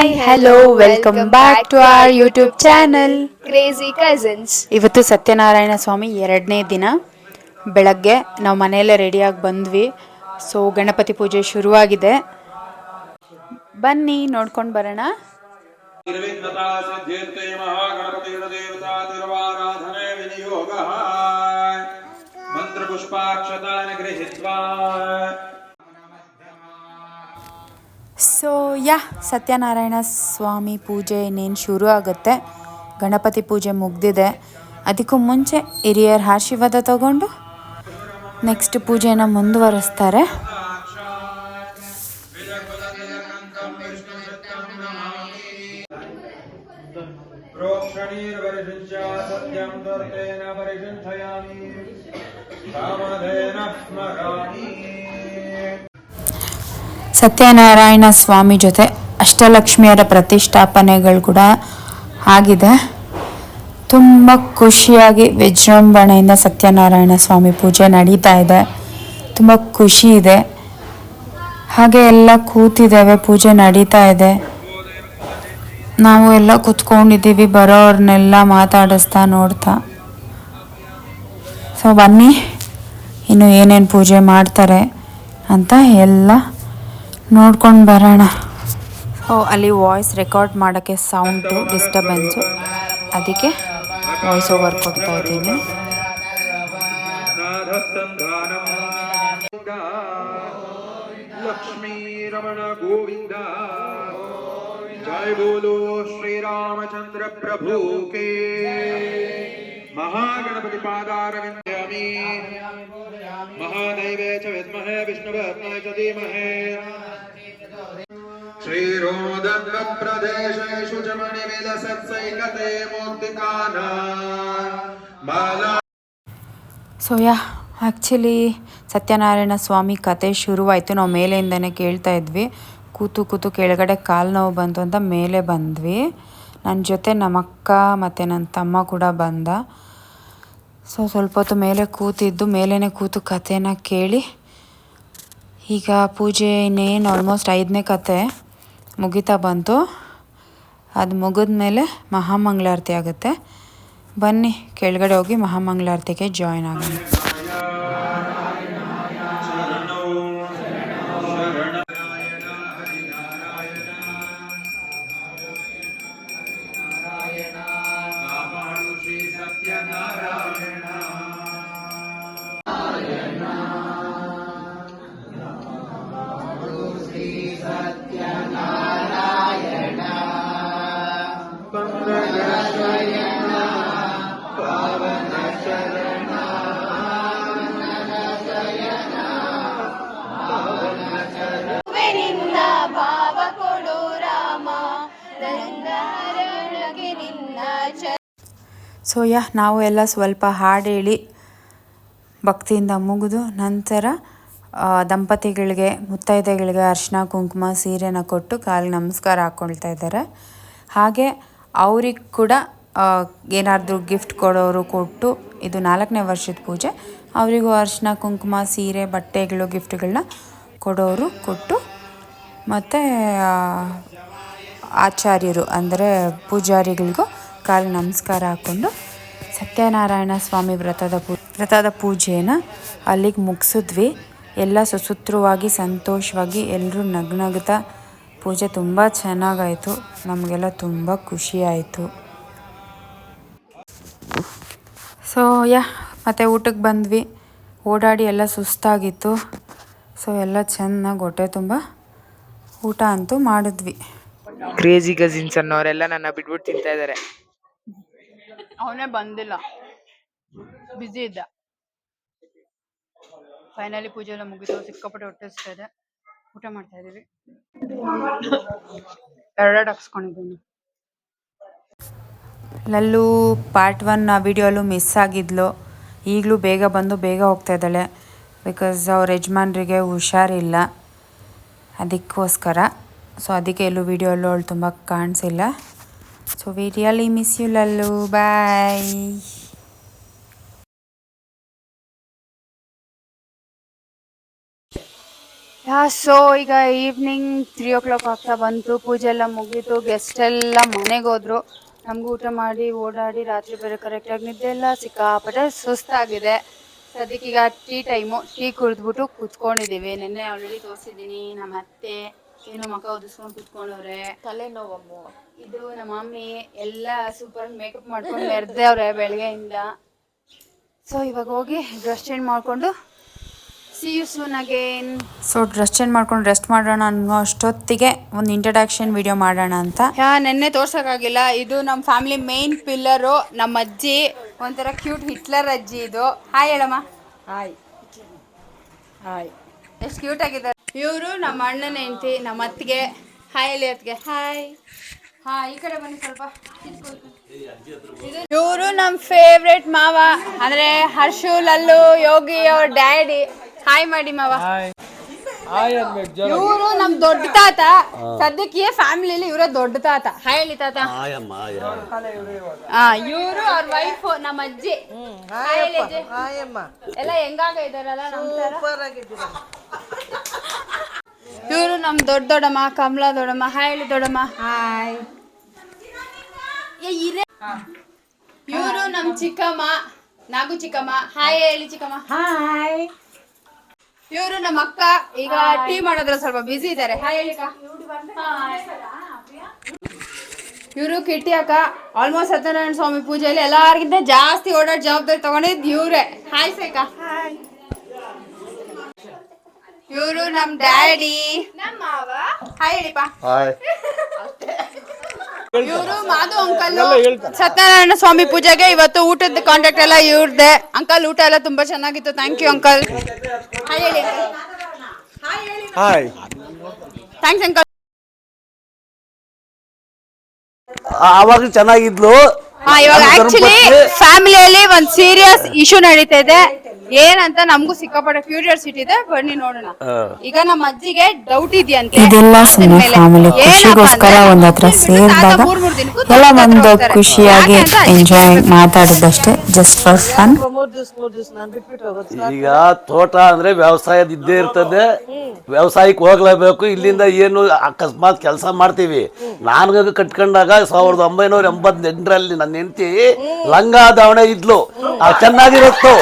Hi hello welcome back to our YouTube channel crazy cousins. ಇವತ್ತು ಸತ್ಯನಾರಾಯಣ ಸ್ವಾಮಿ 2ನೇ ದಿನ ಬೆಳಗ್ಗೆ ನಾವು ಮನೆಯಲ್ಲೇ ರೆಡಿಯಾಗಿ ಬಂದ್ವಿ. ಸೊ ಗಣಪತಿ ಪೂಜೆ ಶುರುವಾಗಿದೆ, ಬನ್ನಿ ನೋಡ್ಕೊಂಡು ಬರೋಣ. ಸೊ ಸತ್ಯನಾರಾಯಣ ಸ್ವಾಮಿ ಪೂಜೆ ಇನ್ನೇನು ಶುರು ಆಗುತ್ತೆ. ಗಣಪತಿ ಪೂಜೆ ಮುಗ್ದಿದೆ. ಅದಕ್ಕೂ ಮುಂಚೆ ಹಿರಿಯರ ಆಶೀರ್ವಾದ ತಗೊಂಡು ನೆಕ್ಸ್ಟ್ ಪೂಜೆನ ಮುಂದುವರಿಸ್ತಾರೆ. ಸತ್ಯನಾರಾಯಣ ಸ್ವಾಮಿ ಜೊತೆ ಅಷ್ಟಲಕ್ಷ್ಮಿಯರ ಪ್ರತಿಷ್ಠಾಪನೆಗಳು ಕೂಡ ಆಗಿದೆ. ತುಂಬ ಖುಷಿಯಾಗಿ ವಿಜೃಂಭಣೆಯಿಂದ ಸತ್ಯನಾರಾಯಣ ಸ್ವಾಮಿ ಪೂಜೆ ನಡೀತಾ ಇದೆ. ತುಂಬ ಖುಷಿ ಇದೆ. ಹಾಗೆ ಎಲ್ಲ ಕೂತಿದ್ದೇವೆ, ಪೂಜೆ ನಡೀತಾ ಇದೆ. ನಾವು ಎಲ್ಲ ಕೂತ್ಕೊಂಡಿದ್ದೀವಿ, ಬರೋರ್ನೆಲ್ಲ ಮಾತಾಡಿಸ್ತಾ ನೋಡ್ತಾ. ಸೊ ಬನ್ನಿ ಇನ್ನು ಏನೇನು ಪೂಜೆ ಮಾಡ್ತಾರೆ ಅಂತ ಎಲ್ಲ ನೋಡ್ಕೊಂಡು ಬರೋಣ. ಅಲ್ಲಿ ವಾಯ್ಸ್ ರೆಕಾರ್ಡ್ ಮಾಡೋಕ್ಕೆ ಸೌಂಡು ಡಿಸ್ಟರ್ಬೆನ್ಸು, ಅದಕ್ಕೆ ವಾಯ್ಸ್ ಓವರ್ ಕೊಡ್ತಾ ಇದ್ದೀನಿ. ಲಕ್ಷ್ಮೀ ರಮಣ ಗೋವಿಂದ, ಜಯ ಬೋಲೋ ಶ್ರೀರಾಮಚಂದ್ರ ಪ್ರಭು ಕೇ. ಮಹಾಗಣಪತಿ ಪಾದಾರವಿಂದ್ಯಾಮಿ, ಮಹಾದೈವೇ ಚ ವಿದ್ಮಹೇ ವಿಷ್ಣುವರ್ಣಾಯ ಚ ಧೀಮಹಿ. ಶ್ರೀರೋದಗ್ಧ ಪ್ರದೇಶೇಷು ಚ ಮಣಿವಿಲಸತ್ಸೈಕತೆ ಮೂರ್ತಿಕಾನ ಬಾಲಾ. ಸೊ ಆ್ಯಕ್ಚುಲಿ ಸತ್ಯನಾರಾಯಣ ಸ್ವಾಮಿ ಕತೆ ಶುರುವಾಯಿತು. ನಾವು ಮೇಲೆಯಿಂದನೇ ಕೇಳ್ತಾ ಇದ್ವಿ. ಕೂತು ಕೆಳಗಡೆ ಕಾಲು ನೋವು ಬಂತು ಅಂತ ಮೇಲೆ ಬಂದ್ವಿ. ನನ್ನ ಜೊತೆ ನಮ್ಮ ಅಕ್ಕ ಮತ್ತು ನನ್ನ ತಮ್ಮ ಕೂಡ ಬಂದ. ಸೊ ಸ್ವಲ್ಪ ಹೊತ್ತು ಮೇಲೆ ಕೂತಿದ್ದು, ಮೇಲೇ ಕೂತು ಕಥೆನ ಕೇಳಿ ಈಗ ಪೂಜೆ ಇನ್ನೇನು ಆಲ್ಮೋಸ್ಟ್ 5ನೇ ಕತೆ ಮುಗಿತಾ ಬಂತು. ಅದು ಮುಗಿದ್ಮೇಲೆ ಮಹಾಮಂಗಳಾರತಿ ಆಗುತ್ತೆ. ಬನ್ನಿ ಕೆಳಗಡೆ ಹೋಗಿ ಮಹಾಮಂಗಳಾರತಿಗೆ ಜಾಯ್ನ್ ಆಗೋಣ. ಸೊ ನಾವು ಎಲ್ಲ ಸ್ವಲ್ಪ ಹಾಡು ಹೇಳಿ ಭಕ್ತಿಯಿಂದ ಮುಗಿದು ನಂತರ ದಂಪತಿಗಳಿಗೆ ಮುತ್ತೈದೆಗಳಿಗೆ ಅರಿಶಿನ ಕುಂಕುಮ ಸೀರೆನ ಕೊಟ್ಟು ಕಾಲಿಗೆ ನಮಸ್ಕಾರ ಹಾಕ್ಕೊಳ್ತಾ ಇದ್ದಾರೆ. ಹಾಗೆ ಅವ್ರಿಗೆ ಕೂಡ ಏನಾದರೂ ಗಿಫ್ಟ್ ಕೊಡೋರು ಕೊಟ್ಟು, ಇದು 4ನೇ ವರ್ಷದ ಪೂಜೆ, ಅವರಿಗೂ ಅರಿಶಿನ ಕುಂಕುಮ ಸೀರೆ ಬಟ್ಟೆಗಳು ಗಿಫ್ಟ್ಗಳನ್ನ ಕೊಡೋರು ಕೊಟ್ಟು, ಮತ್ತು ಆಚಾರ್ಯರು ಅಂದರೆ ಪೂಜಾರಿಗಳಿಗೂ ಕಾಲಿಗೆ ನಮಸ್ಕಾರ ಹಾಕ್ಕೊಂಡು ಸತ್ಯನಾರಾಯಣ ಸ್ವಾಮಿ ವ್ರತದ ಪೂಜೆನ ಅಲ್ಲಿಗೆ ಮುಗಿಸಿದ್ವಿ. ಎಲ್ಲ ಸುಸೂತ್ರವಾಗಿ ಸಂತೋಷವಾಗಿ ಎಲ್ಲರೂ ನಗ್ನಗ್ತಾ ಪೂಜೆ ತುಂಬ ಚೆನ್ನಾಗಾಯಿತು. ನಮಗೆಲ್ಲ ತುಂಬ ಖುಷಿಯಾಯಿತು. ಸೊ ಮತ್ತು ಊಟಕ್ಕೆ ಬಂದ್ವಿ. ಓಡಾಡಿ ಎಲ್ಲ ಸುಸ್ತಾಗಿತ್ತು. ಸೊ ಎಲ್ಲ ಚೆನ್ನಾಗಿ ಹೊಟ್ಟೆ ತುಂಬ ಊಟ ಅಂತೂ ಮಾಡಿದ್ವಿ. ಕ್ರೇಜಿ ಕಸಿನ್ಸ್ ಅನ್ನೋರೆಲ್ಲ ನನ್ನ ಬಿಟ್ಬಿಟ್ಟು ತಿಂತಾ ಇದ್ದಾರೆ. ಅವನೇ ಬಂದಿಲ್ಲ, ಬ್ಯುಸಿ ಇದ್ದ. ಫೈನಲಿ ಪೂಜೆ ಎಲ್ಲ ಮುಗಿತು. ಸಿಕ್ಕಾಪಟ್ಟೆ ಹೊಟ್ಟೆ ಹಸ್ತಾ ಇದೆ. ಊಟ ಮಾಡ್ತಾ ಇದೀವಿ. 2 ಹಾಕ್ಸ್ಕೊಂಡಿದ್ದೀನಿ. ಲಲ್ಲು ಪಾರ್ಟ್ 1 ವಿಡಿಯೋಲು ಮಿಸ್ ಆಗಿದ್ಲು. ಈಗಲೂ ಬೇಗ ಬಂದು ಬೇಗ ಹೋಗ್ತಾ ಇದ್ದಾಳೆ. ಬಿಕಾಸ್ ಅವ್ರ ಯಜಮಾನ್ರಿಗೆ ಹುಷಾರಿಲ್ಲ, ಅದಕ್ಕೋಸ್ಕರ. ಸೊ ಅದಕ್ಕೆ ಎಲ್ಲೂ ವಿಡಿಯೋಲ್ಲೂ ಅವಳು ತುಂಬ ಕಾಣಿಸಿಲ್ಲ. So we really miss you Lallu, bye. So ಈಗ ಈವ್ನಿಂಗ್ 3 o'clock ಆಗ್ತಾ ಬಂತು. ಪೂಜೆ ಎಲ್ಲ ಮುಗೀತು, ಗೆಸ್ಟ್ ಎಲ್ಲ ಮನೆಗೆ ಹೋದ್ರು. ನಮಗೂ ಊಟ ಮಾಡಿ ಓಡಾಡಿ ರಾತ್ರಿ ಬೇರೆ ಕರೆಕ್ಟಾಗಿ ನಿದ್ದೆ ಎಲ್ಲ ಸಿಕ್ಕಾಪಟ್ಟೆ ಸುಸ್ತಾಗಿದೆ. ಸದ್ಯಕ್ಕೀಗ ಟೀ ಟೈಮು. ಟೀ ಕುಡಿದ್ಬಿಟ್ಟು ಕೂತ್ಕೊಂಡಿದ್ದೀವಿ. ನಿನ್ನೆ ಆಲ್ರೆಡಿ ತೋರಿಸಿದ್ದೀನಿ. ನಮ್ಮ ಅತ್ತೆ ಏನೋ ಮಕ್ಕ ಓದಿಸ್ಕೊಂಡು ಕೂತ್ಕೊಂಡವ್ರೆ. ತಲೆನೋವಮ್ಮ. ಇದು ನಮ್ಮ ಮಮ್ಮಿ ಎಲ್ಲ ಸೂಪರ್ ಮೇಕಪ್ ಮಾಡ್ಕೊಂಡು ಮೆರೆದವ್ರೆ ಬೆಳಗ್ಗೆಯಿಂದ. ಸೊ ಇವಾಗ ಹೋಗಿ ಡ್ರೆಸ್ ಚೇಂಜ್ ಮಾಡಿಕೊಂಡು see you soon again. So dress change ಮಾಡ್ಕೊಂಡು ರೆಸ್ಟ್ ಮಾಡೋಣ ಅನ್ನೋ ಅಷ್ಟೊತ್ತಿಗೆ ಒಂದು ಇಂಟ್ರಡಕ್ಷನ್ ವಿಡಿಯೋ ಮಾಡೋಣ ಅಂತ. ನೆನ್ನೆ ತೋರ್ಸೋಕ್ಕಾಗಿಲ್ಲ. ಇದು ನಮ್ಮ ಫ್ಯಾಮಿಲಿ ಮೇನ್ ಪಿಲ್ಲರು, ನಮ್ಮ ಅಜ್ಜಿ. ಒಂಥರ ಕ್ಯೂಟ್ ಹಿಟ್ಲರ್ ಅಜ್ಜಿ ಇದು. ಹಾಯ್ ಹೇಳಮ್ಮ. Hi hi. ಎಷ್ಟು ಕ್ಯೂಟ್ ಆಗಿದ್ದಾರೆ. ಇವರು ನಮ್ಮ ಅಣ್ಣನ ಹೆಂಡತಿ, ನಮ್ಮ ಅತ್ತಿಗೆ. ಹಾಯ್ ಹೇಳಿ ಅತ್ತಿಗೆ. ಹಾಯ್. ಈ ಕಡೆ ಬನ್ನಿ ಸ್ವಲ್ಪ. ಇವರು ನಮ್ಮ ಫೇವ್ರೆಟ್ ಮಾವ, ಅಂದ್ರೆ ಹರ್ಷು, ಲಲ್ಲು, ಯೋಗಿ ಅವ್ರ ಡ್ಯಾಡಿ. ಹಾಯ್ ಮಾಡಿ ಮಾವ. ಇವರು ನಮ್ ದೊಡ್ಡ ತಾತ. ಸದ್ಯಕ್ಕೆ ಫ್ಯಾಮಿಲಿಲಿ ಇವರ ದೊಡ್ಡ ತಾತ. ಹಾಯ್ ಹೇಳಿ ತಾತ. ಇವರು ಅವ್ರ ವೈಫ್ ನಮ್ಮ ಅಜ್ಜಿ. ಹಾಯ್ ಹೇಳಿ ಅಜ್ಜಿ. ಎಲ್ಲ ಹೆಂಗಾಗ ಇದಾರಲ್ಲ ನಮ್ ತರ. ಇವರು ನಮ್ ದೊಡ್ಡಮ್ಮ ಕಮಲಾ ದೊಡ್ಡಮ್ಮ. ಹಾಯ್ ಹೇಳಿ ದೊಡ್ಡಮ್ಮ. ಹಾಯ್. ಇವರು ನಮ್ ಚಿಕ್ಕಮ್ಮ ನಾಗು ಚಿಕ್ಕಮ್ಮ. ಹಾಯ್ ಹೇಳಿ ಚಿಕ್ಕಮ್ಮ. ಹಾಯ್. ಇವರು ನಮ್ಮ ಅಕ್ಕ. ಈಗ ಟೀ ಮಾಡೋದ್ರ ಸ್ವಲ್ಪ ಬಿಸಿ ಇದ್ದಾರೆ. ಹಾಯ್ ಹೇಳಿ ಅಕ್ಕ. ಇವರು ಕಿಟ್ಟಿ ಅಕ್ಕ. ಆಲ್ಮೋಸ್ಟ್ ಸತ್ಯನಾರಾಯಣ ಸ್ವಾಮಿ ಪೂಜೆಯಲ್ಲಿ ಎಲ್ಲಾರ್ಗಿಂತ ಜಾಸ್ತಿ ಓಡಾಡ್ ಜವಾಬ್ದಾರಿ ತಗೊಂಡಿದ್ ಇವ್ರೆ. ಹಾಯ್ ಸೇಕ. ಇವರು ನಮ್ ಡ್ಯಾಡಿ. ಹಾಯ್ ಹೇಳಿಪ್ಪ. ಇವರು ಮಾಧು ಅಂಕಲ್. ಸತ್ಯನಾರಾಯಣ ಸ್ವಾಮಿ ಪೂಜೆಗೆ ಇವತ್ತು ಊಟದ ಕಾಂಟ್ಯಾಕ್ಟ್ ಎಲ್ಲ ಇವ್ರದ್ದೆ. ಅಂಕಲ್ ಊಟ ಎಲ್ಲ ತುಂಬಾ ಚೆನ್ನಾಗಿತ್ತು. Thank you uncle. ಹಾಯ್ ಹೇಳಿ. ಹಾಯ್. Thanks uncle. ಆವಾಗ ಚೆನ್ನಾಗಿದ್ಲು. ಇವಾಗ ಆಕ್ಚುಲಿ ಫ್ಯಾಮಿಲಿಯಲ್ಲಿ ಒಂದ್ ಸೀರಿಯಸ್ ಇಶ್ಯೂ ನಡೀತಾ ಇದೆ. ಏನಂತ ನಮಗೂ ಸಿಕ್ಕಾಪಟ್ಟೆ ಕ್ಯೂರಿಯಾಸಿಟಿ ಇದೆ. ಬನ್ನಿ ನೋಡೋಣ. ಈಗ ನಮ್ಮ ಅಜ್ಜಿಗೆ ಡೌಟ್ ಇದೆಯಂತೆ. ಇದೆಲ್ಲ ಸುಮ್ಮನೆ ಫ್ಯಾಮಿಲಿ ಖುಷಿಗೋಸ್ಕರ ಒಂದ್ ಹತ್ರ ಸೇರಿದಾಗ ಎಲ್ಲ ಒಂದು ಖುಷಿಯಾಗಿ ಎಂಜಾಯ್ ಮಾತಾಡೋದಷ್ಟೇ, ಜಸ್ಟ್ ಫಾರ್ ಫನ್. ಈಗ ತೋಟ ಅಂದ್ರೆ ವ್ಯವಸಾಯದ ಇದ್ದೇ ಇರ್ತದೆ. ವ್ಯವಸಾಯಕ್ಕೆ ಹೋಗ್ಲೇಬೇಕು. ಇಲ್ಲಿಂದ ಏನು ಅಕಸ್ಮಾತ್ ಕೆಲಸ ಮಾಡ್ತೀವಿ. ನಾನು ಕಟ್ಕೊಂಡಾಗ 1988ರಲ್ಲಿ ನನ್ನ ಹೆಂಡತಿ ಲಂಗ ದಾವಣೆ ಇದ್ಲು. ಚೆನ್ನಾಗಿರುತ್ತೋ.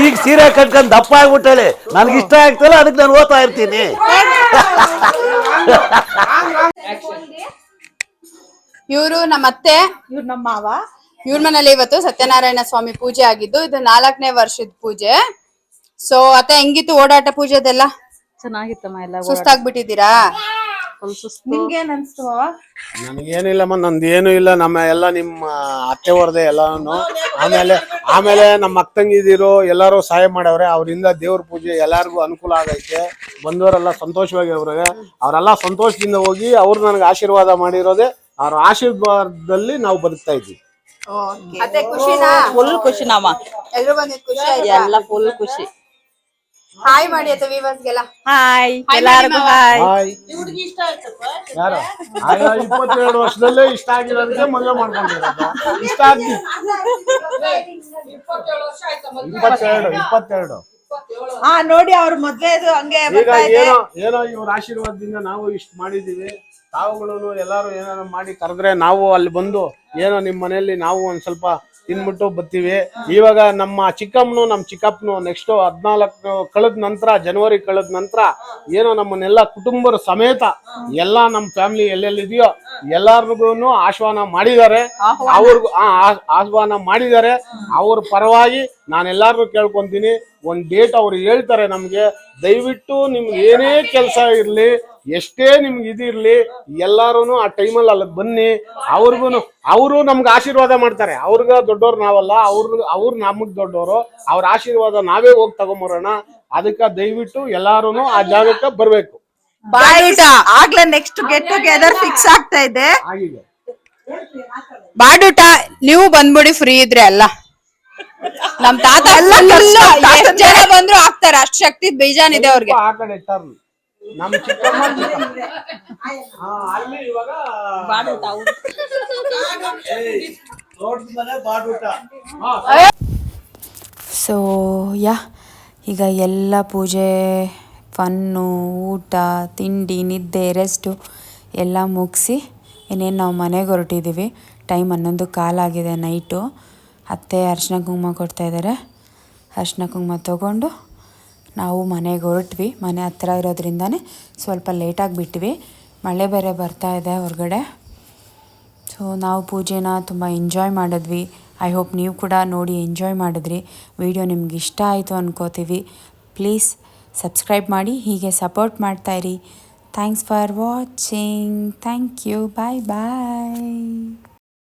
ಈಗ ಸೀರೆ ಕಟ್ಕೊಂಡು ದಪ್ಪ ಆಗ್ಬಿಟ್ಟಳೆ. ನನ್ಗೆ ಇಷ್ಟ ಆಗ್ತಲ್ಲ, ಅದಕ್ಕೆ ನಾನು ಓದ್ತಾ ಇರ್ತೀನಿ. ಇವರು ನಮ್ಮ ಅತ್ತೆ. ಇವ್ರು ನಮ್ಮ ಮಾವ. ಇವ್ರ ಮನೇಲಿ ಇವತ್ತು ಸತ್ಯನಾರಾಯಣ ಸ್ವಾಮಿ ಪೂಜೆ ಆಗಿದ್ದು. ಇದು 4ನೇ ವರ್ಷದ ಪೂಜೆ. ಸೊ ಅತ್ತೆ ಹೆಂಗಿತ್ತು ಓಡಾಟ ಪೂಜೆದೆಲ್ಲ? ಚೆನ್ನಾಗಿತ್ತಮ್ಮ. ಎಲ್ಲ ಸುಸ್ತಾಗ್ಬಿಟ್ಟಿದ್ದೀರಾ? ನಿಮ್ಗೇನ್ ಅನ್ಸ್ತು ಮಾವ? ನನಗೇನಿಲ್ಲಮ್ಮ, ನಂದೇನು ಇಲ್ಲ. ನಿಮ್ಮ ಅತ್ತೆ ಹೊರದೆ ಎಲ್ಲಾನು. ಆಮೇಲೆ ನಮ್ಮ ಅಕ್ಕಂಗಿದಿರು ಎಲ್ಲರೂ ಸಹಾಯ ಮಾಡವ್ರೆ. ಅವರಿಂದ ದೇವ್ರ ಪೂಜೆ ಎಲ್ಲಾರ್ಗು ಅನುಕೂಲ ಆಗೈತೆ. ಬಂದವರೆಲ್ಲ ಸಂತೋಷವಾಗಿ ಅವ್ರಿಗೆ. ಅವರೆಲ್ಲ ಸಂತೋಷದಿಂದ ಹೋಗಿ ಅವ್ರು ನನಗೆ ಆಶೀರ್ವಾದ ಮಾಡಿರೋದೆ. ಅವ್ರ ಆಶೀರ್ವಾದದಲ್ಲಿ ನಾವು ಬದುಕ್ತಾ ಇದ್ವಿ. ಅತ್ತೆ ಖುಷಿನಾ? ಫುಲ್ ಖುಷಿ ನಾಮ. ಎಲ್ರು ಬಂದಿದ್ ಖುಷಿ ಆಯ್ತಾ? ಎಲ್ಲ ಫುಲ್ ಖುಷಿ. ಹಾಯ್ ಮಾಡಿ ಅತ್ತೆ ವಿವರ್ಸ್ಗೆಲ್ಲ. ಹಾಯ್ ಎಲ್ಲಾರ್ಗು ಹಾಯ್. ಯಾರು 22 ವರ್ಷದಲ್ಲೇ ಇಷ್ಟ ಆಗಿರೋದಕ್ಕೆ ಮದುವೆ ಮಾಡ್ಕೊಂಡಿರೋದು. ಇಷ್ಟ ಆಗಿ 22 ನೋಡಿ ಅವ್ರ ಮದ್ವೆದು ಹಂಗೆ ಈಗ ಏನೋ ಇವ್ರ ಆಶೀರ್ವಾದದಿಂದ ನಾವು ಇಷ್ಟ ಮಾಡಿದೀವಿ. ತಾವುಗಳು ಎಲ್ಲಾರು ಏನಾರು ಮಾಡಿ ಕರೆದ್ರೆ ನಾವು ಅಲ್ಲಿ ಬಂದು ಏನೋ ನಿಮ್ಮ ಮನೆಯಲ್ಲಿ ನಾವು ಒಂದ್ ಸ್ವಲ್ಪ ತಿನ್ಬಿಟ್ಟು ಬರ್ತೀವಿ. ಇವಾಗ ನಮ್ಮ ಚಿಕ್ಕಮ್ಮನು ನಮ್ಮ ಚಿಕ್ಕಪ್ಪನು ನೆಕ್ಸ್ಟ್ 14 ಕಳೆದ ನಂತರ, ಜನವರಿ ಕಳೆದ ನಂತರ ಏನೋ ನಮ್ಮನ್ನೆಲ್ಲ ಕುಟುಂಬರ ಸಮೇತ ಎಲ್ಲ ನಮ್ಮ ಫ್ಯಾಮಿಲಿ ಎಲ್ಲೆಲ್ಲಿದೆಯೋ ಎಲ್ಲಾರ್ಗು ಆಹ್ವಾನ ಮಾಡಿದ್ದಾರೆ. ಆಹ್ವಾನ ಮಾಡಿದ್ದಾರೆ. ಅವ್ರ ಪರವಾಗಿ ನಾನೆಲ್ಲಾರ್ಗು ಕೇಳ್ಕೊಂತೀನಿ, ಒಂದ್ ಡೇಟ್ ಅವ್ರು ಹೇಳ್ತಾರೆ ನಮ್ಗೆ. ದಯವಿಟ್ಟು ನಿಮ್ಗೆ ಏನೇ ಕೆಲಸ ಇರ್ಲಿ, ಎಷ್ಟೇ ನಿಮ್ಗೆ ಇದಿರ್ಲಿ, ಎಲ್ಲಾರು ಆ ಟೈಮಲ್ಲಿ ಅಲ್ಲಿ ಬನ್ನಿ. ಅವರು ನಮ್ಗೆ ಆಶೀರ್ವಾದ ಮಾಡ್ತಾರೆ. ಅವ್ರಿಗ ದೊಡ್ಡವ್ರು ನಾವಲ್ಲ, ಅವ್ರು ನಮಗ್ ದೊಡ್ಡವರು. ಅವ್ರ ಆಶೀರ್ವಾದ ನಾವೇ ಹೋಗಿ ತಗೊಂಬರೋಣ. ಅದಕ್ಕೆ ದಯವಿಟ್ಟು ಎಲ್ಲಾರು ಆ ಜಾಗಕ್ಕೆ ಬರ್ಬೇಕು. ಬಾಡೂಟ ಆಗ್ಲೇ ನೆಕ್ಸ್ಟ್ ಗೆಟ್ ಟುಗೆದರ್ ಫಿಕ್ಸ್ ಆಗ್ತಾ ಇದೆ. ಆಗಿದೆ ಬಾಡೂಟ ನೀವು ಬಂದ್ಬಿಡಿ ಫ್ರೀ ಇದ್ರೆ ಅಲ್ಲ. ನಮ್ ತಾತ ಎಷ್ಟ್ ಜನ ಬಂದ್ರು ಆಗ್ತಾರೆ. ಅಷ್ಟ್ ಶಕ್ತಿ ಬೇಜಾನಿದೆ ಅವ್ರಿಗೆ. ಆ ಕಡೆ ಟರ್ನ್ ನಮ್ಮ ಚಿಕ್ಕಮ್ಮ ಅಲ್ಲಿ ಇವಾಗ ಬಾಡೂಟ ಸೊ ಈಗ ಎಲ್ಲ ಪೂಜೆ ಫನ್ನು, ಊಟ, ತಿಂಡಿ, ನಿದ್ದೆ, ರೆಸ್ಟು ಎಲ್ಲ ಮುಗಿಸಿ ಇನ್ನೇನು ನಾವು ಮನೆಗೆ ಹೊರಟಿದ್ದೀವಿ. ಟೈಮ್ 11:15 ಆಗಿದೆ ನೈಟು. ಅತ್ತೆ ಅರಿಶಿನ ಕುಂಕುಮ ಕೊಡ್ತಾಯಿದ್ದಾರೆ. ಅರಿಶಿನ ಕುಂಕುಮ ತೊಗೊಂಡು ನಾವು ಮನೆಗೆ ಹೊರಟ್ವಿ. ಮನೆ ಹತ್ರ ಇರೋದ್ರಿಂದನೇ ಸ್ವಲ್ಪ ಲೇಟಾಗಿ ಬಿಟ್ವಿ. ಮಳೆ ಬೇರೆ ಬರ್ತಾ ಇದೆ ಹೊರಗಡೆ. ಸೊ ನಾವು ಪೂಜೆನ ತುಂಬ ಎಂಜಾಯ್ ಮಾಡಿದ್ವಿ. ಐ ಹೋಪ್ ನೀವು ಕೂಡ ನೋಡಿ ಎಂಜಾಯ್ ಮಾಡಿದ್ರಿ. ವಿಡಿಯೋ ನಿಮ್ಗೆ ಇಷ್ಟ ಆಯಿತು ಅನ್ಕೋತೀವಿ. ಪ್ಲೀಸ್ ಸಬ್ಸ್ಕ್ರೈಬ್ ಮಾಡಿ, ಹೀಗೆ ಸಪೋರ್ಟ್ ಮಾಡ್ತಾಯಿರಿ. Thanks for watching. Thank you. Bye bye.